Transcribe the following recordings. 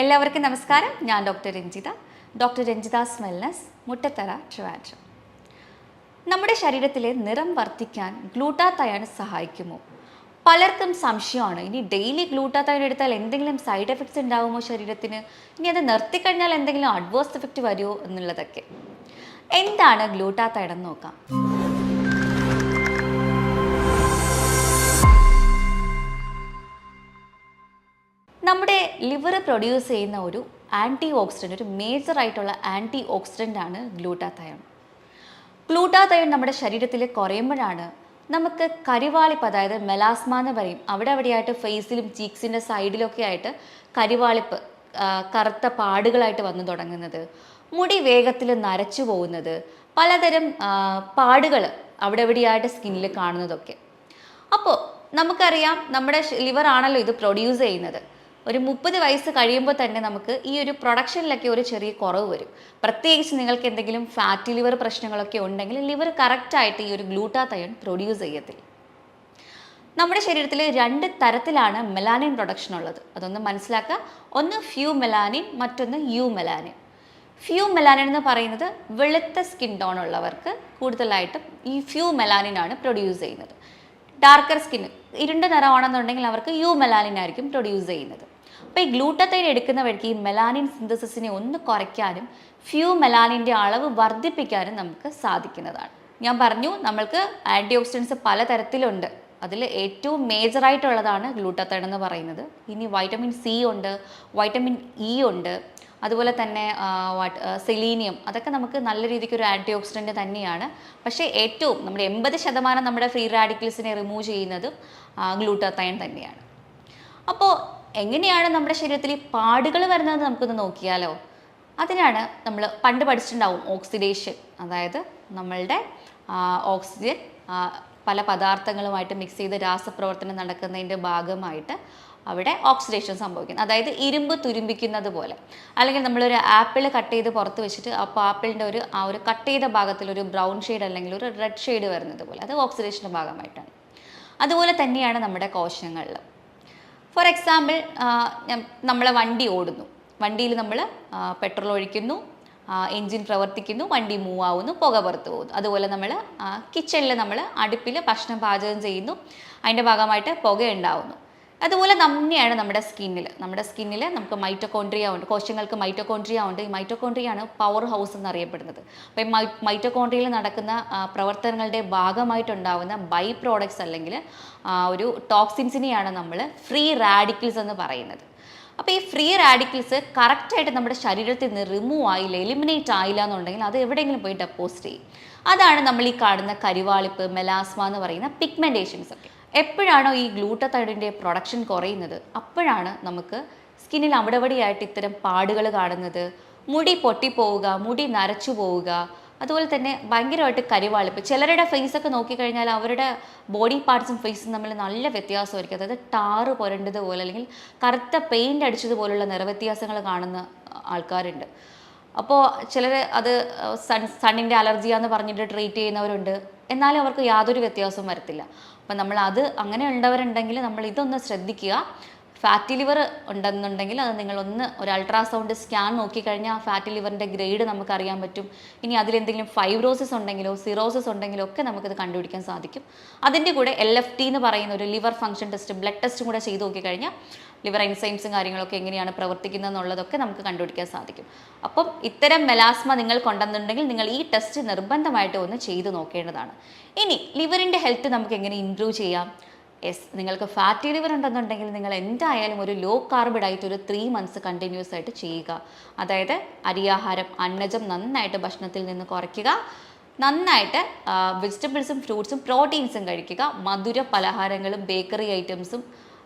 എല്ലാവർക്കും നമസ്കാരം. ഞാൻ ഡോക്ടർ രഞ്ജിതാസ് വെൽനസ്, മുട്ടത്തറ, ട്രിവാൻഡ്രം. നമ്മുടെ ശരീരത്തിലെ നിറം വർദ്ധിക്കാൻ ഗ്ലൂട്ടാത്തയോൺ സഹായിക്കുമോ? പലർക്കും സംശയമാണ്, ഇനി ഡെയിലി ഗ്ലൂട്ടാത്തയോൺ എടുത്താൽ എന്തെങ്കിലും സൈഡ് എഫക്ട്സ് ഉണ്ടാകുമോ ശരീരത്തിന്, ഇനി അത് നിർത്തിക്കഴിഞ്ഞാൽ എന്തെങ്കിലും അഡ്വേഴ്സ് എഫക്റ്റ് വരുമോ എന്നുള്ളതൊക്കെ. എന്താണ് ഗ്ലൂട്ടാത്തയോൺ എന്ന് നോക്കാം. നമ്മുടെ ലിവർ പ്രൊഡ്യൂസ് ചെയ്യുന്ന ഒരു ആൻറ്റി ഓക്സിഡൻറ്റ്, ഒരു മേജർ ആയിട്ടുള്ള ആൻറ്റി ഓക്സിഡൻ്റ് ആണ് ഗ്ലൂട്ടാത്തയോൺ. ഗ്ലൂട്ടാത്തയോൺ നമ്മുടെ ശരീരത്തിൽ കുറയുമ്പോഴാണ് നമുക്ക് കരിവാളിപ്പ്, അതായത് മെലാസ്മ എന്ന് പറയും, അവിടെയായിട്ട് ഫേസിലും ചീക്സിൻ്റെ സൈഡിലൊക്കെ ആയിട്ട് കരിവാളിപ്പ്, കറുത്ത പാടുകളായിട്ട് വന്നു തുടങ്ങുന്നത്, മുടി വേഗത്തിൽ നരച്ചു പോകുന്നത്, പലതരം പാടുകൾ അവിടെയായിട്ട് സ്കിന്നിൽ കാണുന്നതൊക്കെ. അപ്പോൾ നമുക്കറിയാം, നമ്മുടെ ലിവർ ആണല്ലോ ഇത് പ്രൊഡ്യൂസ് ചെയ്യുന്നത്. ഒരു 30 വയസ്സ് കഴിയുമ്പോൾ തന്നെ നമുക്ക് ഈ ഒരു പ്രൊഡക്ഷനിലൊക്കെ ഒരു ചെറിയ കുറവ് വരും. പ്രത്യേകിച്ച് നിങ്ങൾക്ക് എന്തെങ്കിലും ഫാറ്റി ലിവർ പ്രശ്നങ്ങളൊക്കെ ഉണ്ടെങ്കിൽ ലിവർ കറക്റ്റായിട്ട് ഈ ഒരു ഗ്ലൂട്ടാത്തയോൺ പ്രൊഡ്യൂസ് ചെയ്യത്തില്ല. നമ്മുടെ ശരീരത്തിൽ 2 തരത്തിലാണ് മെലാനിൻ പ്രൊഡക്ഷൻ ഉള്ളത്. അതൊന്ന് മനസ്സിലാക്കുക. ഒന്ന് ഫ്യൂ മെലാനിൻ, മറ്റൊന്ന് യു മെലാനിൻ. ഫ്യൂ മെലാനിൻ എന്ന് പറയുന്നത് വെളുത്ത സ്കിൻ ടോൺ ഉള്ളവർക്ക് കൂടുതലായിട്ടും ഈ ഫ്യൂ മെലാനിൻ ആണ് പ്രൊഡ്യൂസ് ചെയ്യുന്നത്. ഡാർക്കർ സ്കിൻ, ഇരുണ്ട നിറമാണെന്നുണ്ടെങ്കിൽ അവർക്ക് യു മെലാനിൻ ആയിരിക്കും പ്രൊഡ്യൂസ് ചെയ്യുന്നത്. അപ്പോൾ ഈ ഗ്ലൂട്ടാത്തയോൺ എടുക്കുന്ന വഴിക്ക് ഈ മെലാനിൻ സിന്തസിസിനെ ഒന്ന് കുറയ്ക്കാനും ഫ്യൂ മെലാനിൻ്റെ അളവ് വർദ്ധിപ്പിക്കാനും നമുക്ക് സാധിക്കുന്നതാണ്. ഞാൻ പറഞ്ഞു, നമ്മൾക്ക് ആൻറ്റി ഓക്സിഡൻസ് പലതരത്തിലുണ്ട്. അതിൽ ഏറ്റവും മേജറായിട്ടുള്ളതാണ് ഗ്ലൂട്ടാത്തയോൺ എന്ന് പറയുന്നത്. ഇനി വൈറ്റമിൻ സി ഉണ്ട്, വൈറ്റമിൻ ഇ ഉണ്ട്, അതുപോലെ തന്നെ സെലീനിയം, അതൊക്കെ നമുക്ക് നല്ല രീതിക്ക് ഒരു ആൻറ്റി ഓക്സിഡൻറ്റ് തന്നെയാണ്. പക്ഷേ ഏറ്റവും നമ്മുടെ 80% നമ്മുടെ ഫ്രീ റാഡിക്കൽസിനെ റിമൂവ് ചെയ്യുന്നതും ഗ്ലൂട്ടാത്തയോൺ തന്നെയാണ്. അപ്പോൾ എങ്ങനെയാണ് നമ്മുടെ ശരീരത്തിൽ ഈ പാടുകൾ വരുന്നത് നമുക്കൊന്ന് നോക്കിയാലോ. അതിനാണ് നമ്മൾ പണ്ട് പഠിച്ചിട്ടുണ്ടാവും ഓക്സിഡേഷൻ, അതായത് നമ്മളുടെ ഓക്സിജൻ പല പദാർത്ഥങ്ങളുമായിട്ട് മിക്സ് ചെയ്ത് രാസപ്രവർത്തനം നടക്കുന്നതിൻ്റെ ഭാഗമായിട്ട് അവിടെ ഓക്സിഡേഷൻ സംഭവിക്കുന്നത്. അതായത് ഇരുമ്പ് തുരുമ്പിക്കുന്നത് പോലെ, അല്ലെങ്കിൽ നമ്മളൊരു ആപ്പിൾ കട്ട് ചെയ്ത് പുറത്ത് വെച്ചിട്ട് അപ്പോൾ ആപ്പിളിൻ്റെ ഒരു കട്ട് ചെയ്ത ഭാഗത്തിൽ ഒരു ബ്രൗൺ ഷെയ്ഡ് അല്ലെങ്കിൽ ഒരു റെഡ് ഷെയ്ഡ് വരുന്നത് പോലെ, അത് ഓക്സിഡേഷൻ്റെ ഭാഗമായിട്ടാണ്. അതുപോലെ തന്നെയാണ് നമ്മുടെ കോശങ്ങളിൽ. ഫോർ എക്സാമ്പിൾ, നമ്മളെ വണ്ടി ഓടുന്നു, വണ്ടിയിൽ നമ്മൾ പെട്രോൾ ഒഴിക്കുന്നു, എൻജിൻ പ്രവർത്തിക്കുന്നു, വണ്ടി മൂവ് ആവുന്നു, പുക പുറത്ത് പോകുന്നു. അതുപോലെ നമ്മൾ കിച്ചണിൽ നമ്മൾ അടുപ്പിൽ ഭക്ഷണം പാചകം ചെയ്യുന്നു, അതിൻ്റെ ഭാഗമായിട്ട് പുക ഉണ്ടാവുന്നു. അതുപോലെ തന്നെയാണ് നമ്മുടെ സ്കിന്നിൽ നമുക്ക് മൈറ്റോകോൺട്രിയ ഉണ്ട്, കോശങ്ങൾക്ക് മൈറ്റോകോൺട്രിയ ഉണ്ട്. ഈ മൈറ്റോകോൺട്രിയയാണ് പവർ ഹൗസ് എന്നറിയപ്പെടുന്നത്. അപ്പോൾ ഈ മൈറ്റോകോൺട്രിയയിൽ നടക്കുന്ന പ്രവർത്തനങ്ങളുടെ ഭാഗമായിട്ടുണ്ടാകുന്ന ബൈ പ്രോഡക്ട്സ് അല്ലെങ്കിൽ ഒരു ടോക്സിൻസിനെയാണ് നമ്മൾ ഫ്രീ റാഡിക്കൽസ് എന്ന് പറയുന്നത്. അപ്പോൾ ഈ ഫ്രീ റാഡിക്കൽസ് കറക്റ്റായിട്ട് നമ്മുടെ ശരീരത്തിൽ നിന്ന് റിമൂവ് ആയില്ല, എലിമിനേറ്റ് ആയില്ല എന്നുണ്ടെങ്കിൽ അത് എവിടെയെങ്കിലും പോയി ഡെപ്പോസിറ്റ് ചെയ്യും. അതാണ് നമ്മൾ ഈ കാണുന്ന കരിവാളിപ്പ്, മെലാസ്മ എന്ന് പറയുന്ന പിഗ്മെൻറ്റേഷൻസ് ഒക്കെ. എപ്പോഴാണോ ഈ ഗ്ലൂട്ടാത്തയോണിൻ്റെ പ്രൊഡക്ഷൻ കുറയുന്നത്, അപ്പോഴാണ് നമുക്ക് സ്കിന്നിൽ അവിടെയായിട്ട് ഇത്തരം പാടുകൾ കാണുന്നത്, മുടി പൊട്ടിപ്പോവുക, മുടി നരച്ചു പോവുക, അതുപോലെ തന്നെ ഭയങ്കരമായിട്ട് കരിവാളിപ്പ്. ചിലരുടെ ഫേസൊക്കെ നോക്കിക്കഴിഞ്ഞാൽ അവരുടെ ബോഡി പാർട്സും ഫേസും തമ്മിൽ നല്ല വ്യത്യാസമായിരിക്കും. അതായത് ടാറ് പുരണ്ടതുപോലെ അല്ലെങ്കിൽ കറുത്ത പെയിൻ്റ് അടിച്ചതുപോലുള്ള നിറവ്യത്യാസങ്ങൾ കാണുന്ന ആൾക്കാരുണ്ട്. അപ്പോൾ ചിലർ അത് സണ്ണിൻ്റെ അലർജിയാന്ന് പറഞ്ഞിട്ട് ട്രീറ്റ് ചെയ്യുന്നവരുണ്ട്. എന്നാലും അവർക്ക് യാതൊരു വ്യത്യാസവും വരത്തില്ല. അപ്പം അങ്ങനെ ഉള്ളവരുണ്ടെങ്കിൽ നമ്മൾ ഇതൊന്ന് ശ്രദ്ധിക്കുക. ഫാറ്റി ലിവർ ഉണ്ടെന്നുണ്ടെങ്കിൽ അത് നിങ്ങളൊന്ന് ഒരു അൾട്രാസൗണ്ട് സ്കാൻ നോക്കിക്കഴിഞ്ഞാൽ ആ ഫാറ്റി ലിവറിൻ്റെ ഗ്രേഡ് നമുക്കറിയാൻ പറ്റും. ഇനി അതിലെന്തെങ്കിലും ഫൈബ്രോസിസ് ഉണ്ടെങ്കിലോ സിറോസിസ് ഉണ്ടെങ്കിലോ ഒക്കെ നമുക്കത് കണ്ടുപിടിക്കാൻ സാധിക്കും. അതിൻ്റെ കൂടെ LFT എന്ന് പറയുന്ന ഒരു ലിവർ ഫംഗ്ഷൻ ടെസ്റ്റ്, ബ്ലഡ് ടെസ്റ്റും കൂടെ ചെയ്ത് നോക്കിക്കഴിഞ്ഞാൽ ലിവർ എൻസൈംസും കാര്യങ്ങളൊക്കെ എങ്ങനെയാണ് പ്രവർത്തിക്കുന്നത് എന്നുള്ളതൊക്കെ നമുക്ക് കണ്ടുപിടിക്കാൻ സാധിക്കും. അപ്പം ഇത്തരം മെലാസ്മ നിങ്ങൾക്കുണ്ടെന്നുണ്ടെങ്കിൽ നിങ്ങൾ ഈ ടെസ്റ്റ് നിർബന്ധമായിട്ട് ഒന്ന് ചെയ്ത് നോക്കേണ്ടതാണ്. ഇനി ലിവറിൻ്റെ ഹെൽത്ത് നമുക്ക് എങ്ങനെ ഇംപ്രൂവ് ചെയ്യാം? നിങ്ങൾക്ക് ഫാറ്റി ലിവർ ഉണ്ടെന്നുണ്ടെങ്കിൽ നിങ്ങൾ എന്തായാലും ഒരു ലോ കാർബ് ഡയറ്റ് ഒരു 3 months കണ്ടിന്യൂസ് ആയിട്ട് ചെയ്യുക. അതായത് അരിയാഹാരം, അന്നജം നന്നായിട്ട് ഭക്ഷണത്തിൽ നിന്ന് കുറയ്ക്കുക, നന്നായിട്ട് വെജിറ്റബിൾസും ഫ്രൂട്ട്സും പ്രോട്ടീൻസും കഴിക്കുക, മധുര പലഹാരങ്ങളും ബേക്കറി ഐറ്റംസും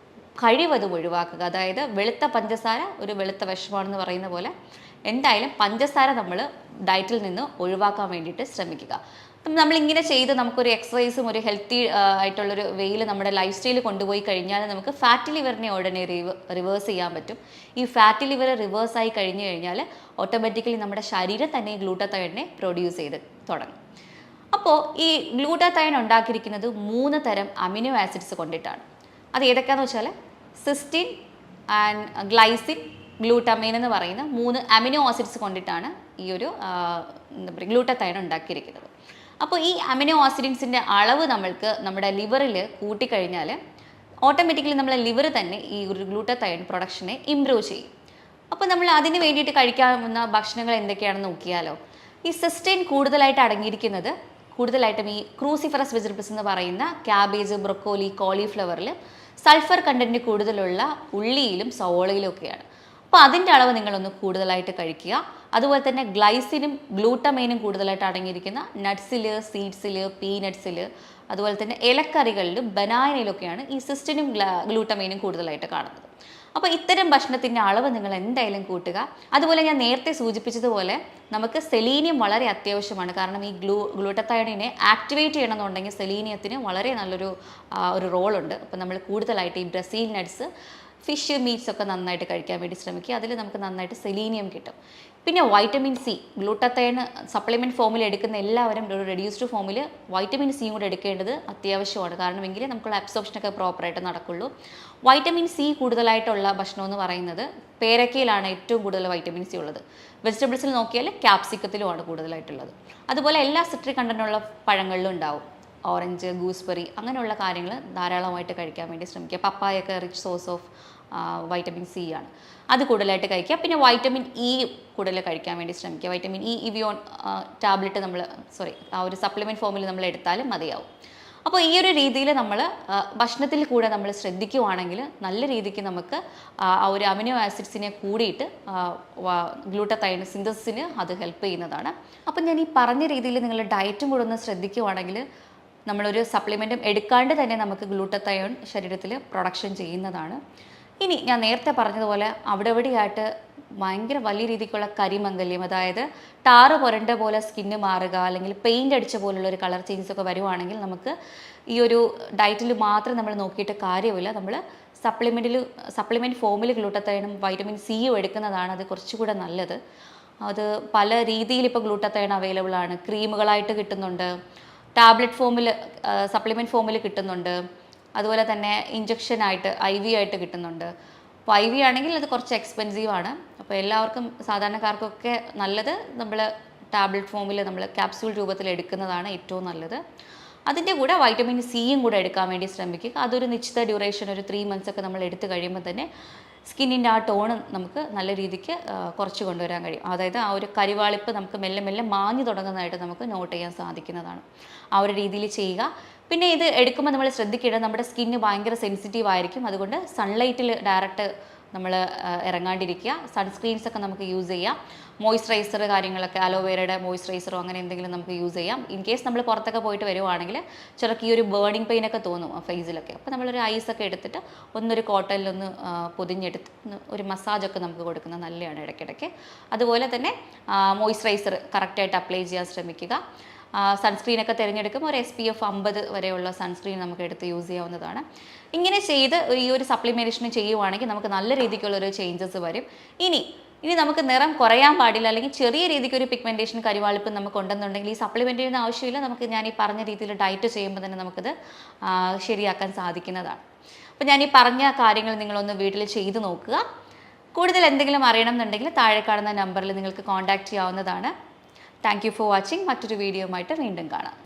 കഴിവതും ഒഴിവാക്കുക. അതായത് വെളുത്ത പഞ്ചസാര ഒരു വെളുത്ത വിഷമാണെന്ന് പറയുന്ന പോലെ എന്തായാലും പഞ്ചസാര നമ്മൾ ഡയറ്റിൽ നിന്ന് ഒഴിവാക്കാൻ വേണ്ടിയിട്ട് ശ്രമിക്കുക. നമ്മളിങ്ങനെ ചെയ്ത് നമുക്കൊരു എക്സസൈസും ഒരു ഹെൽത്തി ആയിട്ടുള്ളൊരു വേയിൽ നമ്മുടെ ലൈഫ് സ്റ്റൈൽ കൊണ്ടുപോയി കഴിഞ്ഞാൽ നമുക്ക് ഫാറ്റി ലിവറിനെ ഉടനെ റിവേഴ്സ് ചെയ്യാൻ പറ്റും. ഈ ഫാറ്റി ലിവർ റിവേഴ്സ് ആയി കഴിഞ്ഞു കഴിഞ്ഞാൽ ഓട്ടോമാറ്റിക്കലി നമ്മുടെ ശരീരം തന്നെ ഗ്ലൂട്ടാത്തയോണിനെ പ്രൊഡ്യൂസ് ചെയ്ത് തുടങ്ങും. അപ്പോൾ ഈ ഗ്ലൂട്ടാത്തയോൺ ഉണ്ടാക്കിയിരിക്കുന്നത് 3 തരം അമിനോ ആസിഡ്സ് കൊണ്ടിട്ടാണ്. അത് ഏതൊക്കെയാണെന്ന് വെച്ചാൽ സിസ്റ്റിൻ ആൻഡ് ഗ്ലൈസിൻ, ഗ്ലൂട്ടമൈൻ എന്ന് പറയുന്ന 3 അമിനോ ആസിഡ്സ് കൊണ്ടിട്ടാണ് ഈ ഒരു എന്താ പറയുക ഗ്ലൂട്ടത്തൈൻ ഉണ്ടാക്കിയിരിക്കുന്നത്. അപ്പോൾ ഈ അമിനോ ആസിഡ്സിൻ്റെ അളവ് നമ്മൾക്ക് നമ്മുടെ ലിവറിൽ കൂട്ടിക്കഴിഞ്ഞാൽ ഓട്ടോമാറ്റിക്കലി നമ്മളെ ലിവർ തന്നെ ഈ ഒരു ഗ്ലൂട്ടത്തൈൻ പ്രൊഡക്ഷനെ ഇംപ്രൂവ് ചെയ്യും. അപ്പോൾ നമ്മൾ അതിന് വേണ്ടിയിട്ട് കഴിക്കാവുന്ന ഭക്ഷണങ്ങൾ എന്തൊക്കെയാണെന്ന് നോക്കിയാലോ. ഈ സിസ്റ്റൈൻ കൂടുതലായിട്ട് അടങ്ങിയിരിക്കുന്നത് കൂടുതലായിട്ടും ഈ ക്രൂസിഫറസ് വെജിറ്റബിൾസ് എന്ന് പറയുന്ന ക്യാബേജ്, ബ്രൊക്കോലി, കോളിഫ്ലവറിൽ സൾഫർ കണ്ടൻറ്റ് കൂടുതലുള്ള ഉള്ളിയിലും സവോളയിലും ഒക്കെയാണ്. അപ്പോൾ അതിൻ്റെ അളവ് നിങ്ങളൊന്ന് കൂടുതലായിട്ട് കഴിക്കുക. അതുപോലെ തന്നെ ഗ്ലൈസിനും ഗ്ലൂട്ടമൈനും കൂടുതലായിട്ട് അടങ്ങിയിരിക്കുന്ന നട്ട്സിൽ, സീഡ്സിൽ, പീനട്ട്സിൽ, അതുപോലെ തന്നെ ഇലക്കറികളിലും ബനാനയിലൊക്കെയാണ് ഈ സിസ്റ്റിനും ഗ്ലൂട്ടമൈനും കൂടുതലായിട്ട് കാണുന്നത്. അപ്പോൾ ഇത്തരം ഭക്ഷണത്തിൻ്റെ അളവ് നിങ്ങൾ എന്തായാലും കൂട്ടുക. അതുപോലെ ഞാൻ നേരത്തെ സൂചിപ്പിച്ചതുപോലെ നമുക്ക് സെലീനിയം വളരെ അത്യാവശ്യമാണ്. കാരണം ഈ ഗ്ലൂട്ടത്തയോണിനെ ആക്ടിവേറ്റ് ചെയ്യണമെന്നുണ്ടെങ്കിൽ സെലീനിയത്തിന് വളരെ നല്ലൊരു റോളുണ്ട്. അപ്പോൾ നമ്മൾ കൂടുതലായിട്ട് ഈ ബ്രസീൽ നട്ട്സ്, ഫിഷ്, മീറ്റ്സ് ഒക്കെ നന്നായിട്ട് കഴിക്കാൻ വേണ്ടി ശ്രമിക്കുക. അതിൽ നമുക്ക് നന്നായിട്ട് സെലീനിയം കിട്ടും. പിന്നെ വൈറ്റമിൻ സി, ഗ്ലൂട്ടത്തൈൻ സപ്ലിമെൻറ്റ് ഫോമിൽ എടുക്കുന്ന എല്ലാവരും ഒരു റെഡ്യൂസ്ഡ് ഫോമിൽ വൈറ്റമിൻ സിയും കൂടെ എടുക്കേണ്ടത് അത്യാവശ്യമാണ്. കാരണം എങ്കിലേ നമുക്കുള്ള അബ്സോർപ്ഷനൊക്കെ പ്രോപ്പറായിട്ട് നടക്കുള്ളൂ. വൈറ്റമിൻ സി കൂടുതലായിട്ടുള്ള ഭക്ഷണം എന്ന് പറയുന്നത് പേരക്കയിലാണ് ഏറ്റവും കൂടുതൽ വൈറ്റമിൻ സി ഉള്ളത്. വെജിറ്റബിൾസിൽ നോക്കിയാൽ ക്യാപ്സിക്കത്തിലുമാണ് കൂടുതലായിട്ടുള്ളത്. അതുപോലെ എല്ലാ സിട്രിക് കണ്ടന്റുള്ള പഴങ്ങളിലും ഉണ്ടാവും. ഓറഞ്ച്, ഗൂസ്ബെറി അങ്ങനെയുള്ള കാര്യങ്ങൾ ധാരാളമായിട്ട് കഴിക്കാൻ വേണ്ടി ശ്രമിക്കുക. പപ്പായൊക്കെ rich source of vitamin C ആണ്. അത് കൂടുതലായിട്ട് കഴിക്കുക. പിന്നെ വൈറ്റമിൻ ഇ കൂടുതൽ കഴിക്കാൻ വേണ്ടി ശ്രമിക്കുക. വൈറ്റമിൻ ഇ ഇവിയോൺ ടാബ്ലറ്റ് ആ ഒരു സപ്ലിമെൻറ്റ് ഫോമിൽ നമ്മൾ എടുത്താലും മതിയാവും. അപ്പോൾ ഈ ഒരു രീതിയിൽ നമ്മൾ ഭക്ഷണത്തിൽ കൂടെ നമ്മൾ ശ്രദ്ധിക്കുവാണെങ്കിൽ നല്ല രീതിക്ക് നമുക്ക് ആ ഒരു അമിനോ ആസിഡ്സിനെ കൂടിയിട്ട് ഗ്ലൂട്ടത്തൈൻ സിന്തസിന് അത് ഹെൽപ്പ് ചെയ്യുന്നതാണ്. അപ്പം ഞാൻ ഈ പറഞ്ഞ രീതിയിൽ നിങ്ങൾ ഡയറ്റും കൂടെ ഒന്ന് ശ്രദ്ധിക്കുവാണെങ്കിൽ നമ്മളൊരു സപ്ലിമെൻറ്റും എടുക്കാണ്ട് തന്നെ നമുക്ക് ഗ്ലൂട്ടത്തയോൺ ശരീരത്തിൽ പ്രൊഡക്ഷൻ ചെയ്യുന്നതാണ്. ഇനി ഞാൻ നേരത്തെ പറഞ്ഞതുപോലെ അവിടെ എവിടെയായിട്ട് ഭയങ്കര വലിയ രീതിക്കുള്ള കരിമംഗല്യം, അതായത് ടാറ് പുരണ്ട പോലെ സ്കിന്ന് മാറുക, അല്ലെങ്കിൽ പെയിൻ്റ് അടിച്ച പോലുള്ളൊരു കളർ ചേഞ്ചസ് ഒക്കെ വരുവാണെങ്കിൽ നമുക്ക് ഈ ഒരു ഡയറ്റിൽ മാത്രം നമ്മൾ നോക്കിയിട്ട് കാര്യമില്ല. നമ്മൾ സപ്ലിമെൻറ്റ് ഫോമിൽ ഗ്ലൂട്ടത്തൈനും വൈറ്റമിൻ സിയും എടുക്കുന്നതാണ് അത് കുറച്ചുകൂടെ നല്ലത്. അത് പല രീതിയിൽ ഇപ്പോൾ ഗ്ലൂട്ടത്തൈൻ അവൈലബിൾ ആണ്. ക്രീമുകളായിട്ട് കിട്ടുന്നുണ്ട്, ടാബ്ലറ്റ് ഫോമിൽ സപ്ലിമെൻറ്റ് ഫോമിൽ കിട്ടുന്നുണ്ട്, അതുപോലെ തന്നെ ഇഞ്ചക്ഷനായിട്ട് IV ആയിട്ട് കിട്ടുന്നുണ്ട്. അപ്പോൾ IV ആണെങ്കിൽ അത് കുറച്ച് എക്സ്പെൻസീവാണ്. അപ്പോൾ എല്ലാവർക്കും സാധാരണക്കാർക്കൊക്കെ നല്ലത് നമ്മൾ ടാബ്ലറ്റ് ഫോമിൽ നമ്മൾ ക്യാപ്സ്യൂൾ രൂപത്തിൽ എടുക്കുന്നതാണ് ഏറ്റവും നല്ലത്. അതിൻ്റെ കൂടെ വൈറ്റമിൻ സിയും കൂടെ എടുക്കാൻ വേണ്ടി ശ്രമിക്കുക. അതൊരു നിശ്ചിത ഡ്യൂറേഷൻ, ഒരു 3 months ഒക്കെ നമ്മൾ എടുത്തു കഴിയുമ്പോൾ തന്നെ സ്കിന്നിൻ്റെ ആ ടോണ് നമുക്ക് നല്ല രീതിക്ക് കുറച്ച് കൊണ്ടുവരാൻ കഴിയും. അതായത് ആ ഒരു കരിവാളിപ്പ് നമുക്ക് മെല്ലെ മെല്ലെ മാഞ്ഞു തുടങ്ങുന്നതായിട്ട് നമുക്ക് നോട്ട് ചെയ്യാൻ സാധിക്കുന്നതാണ്. ആ ഒരു രീതിയിൽ ചെയ്യുക. പിന്നെ ഇത് എടുക്കുമ്പോൾ നമ്മൾ ശ്രദ്ധിക്കേണ്ടത് നമ്മുടെ സ്കിന്ന് ഭയങ്കര സെൻസിറ്റീവ് ആയിരിക്കും. അതുകൊണ്ട് സൺലൈറ്റിൽ ഡയറക്റ്റ് നമ്മൾ ഇറങ്ങാണ്ടിരിക്കുക. സൺസ്ക്രീൻസ് ഒക്കെ നമുക്ക് യൂസ് ചെയ്യാം. മോയ്സ്ചറൈസർ കാര്യങ്ങളൊക്കെ അലോവേരയുടെ മോയ്സ്ചറൈസറോ അങ്ങനെ എന്തെങ്കിലും നമുക്ക് യൂസ് ചെയ്യാം. ഇൻ കേസ് നമ്മൾ പുറത്തൊക്കെ പോയിട്ട് വരുവാണെങ്കിൽ ചിലർക്ക് ഈ ഒരു ബേണിംഗ് പെയിനൊക്കെ തോന്നും ഫേസിലൊക്കെ. അപ്പോൾ നമ്മളൊരു ഐസൊക്കെ എടുത്തിട്ട് ഒന്നൊരു കോട്ടണിലൊന്ന് പൊതിഞ്ഞെടുത്ത് ഒരു മസാജൊക്കെ നമുക്ക് കൊടുക്കുന്നത് നല്ലതാണ് ഇടയ്ക്കിടയ്ക്ക്. അതുപോലെ തന്നെ മോയ്സ്ചറൈസർ കറക്റ്റായിട്ട് അപ്ലൈ ചെയ്യാൻ ശ്രമിക്കുക. സൺസ്ക്രീനൊക്കെ തിരഞ്ഞെടുക്കുമ്പോൾ ഒരു SPF 50 വരെയുള്ള സൺസ്ക്രീൻ നമുക്ക് എടുത്ത് യൂസ് ചെയ്യാവുന്നതാണ്. ഇങ്ങനെ ചെയ്ത് ഈ ഒരു സപ്ലിമെൻറ്റേഷൻ ചെയ്യുവാണെങ്കിൽ നമുക്ക് നല്ല രീതിക്കുള്ളൊരു ചേഞ്ചസ് വരും. ഇനി നമുക്ക് നിറം കുറയാൻ പാടില്ല, അല്ലെങ്കിൽ ചെറിയ രീതിക്ക് ഒരു പിഗ്മെൻറ്റേഷൻ കരിവാളിപ്പ് നമുക്ക് ഉണ്ടെന്നുണ്ടെങ്കിൽ ഈ സപ്ലിമെൻ്റ് ചെയ്യുന്ന ആവശ്യമില്ല. നമുക്ക് ഞാൻ ഈ പറഞ്ഞ രീതിയിൽ ഡയറ്റ് ചെയ്യുമ്പോൾ തന്നെ നമുക്കത് ശരിയാക്കാൻ സാധിക്കുന്നതാണ്. അപ്പോൾ ഞാൻ ഈ പറഞ്ഞ കാര്യങ്ങൾ നിങ്ങളൊന്ന് വീട്ടിൽ ചെയ്ത് നോക്കുക. കൂടുതൽ എന്തെങ്കിലും അറിയണം എന്നുണ്ടെങ്കിൽ താഴെ കാണുന്ന നമ്പറിൽ നിങ്ങൾക്ക് കോൺടാക്റ്റ് ചെയ്യാവുന്നതാണ്. Thank you for watching. മറ്റൊരു വീഡിയോയുമായിട്ട് വീണ്ടും കാണാം.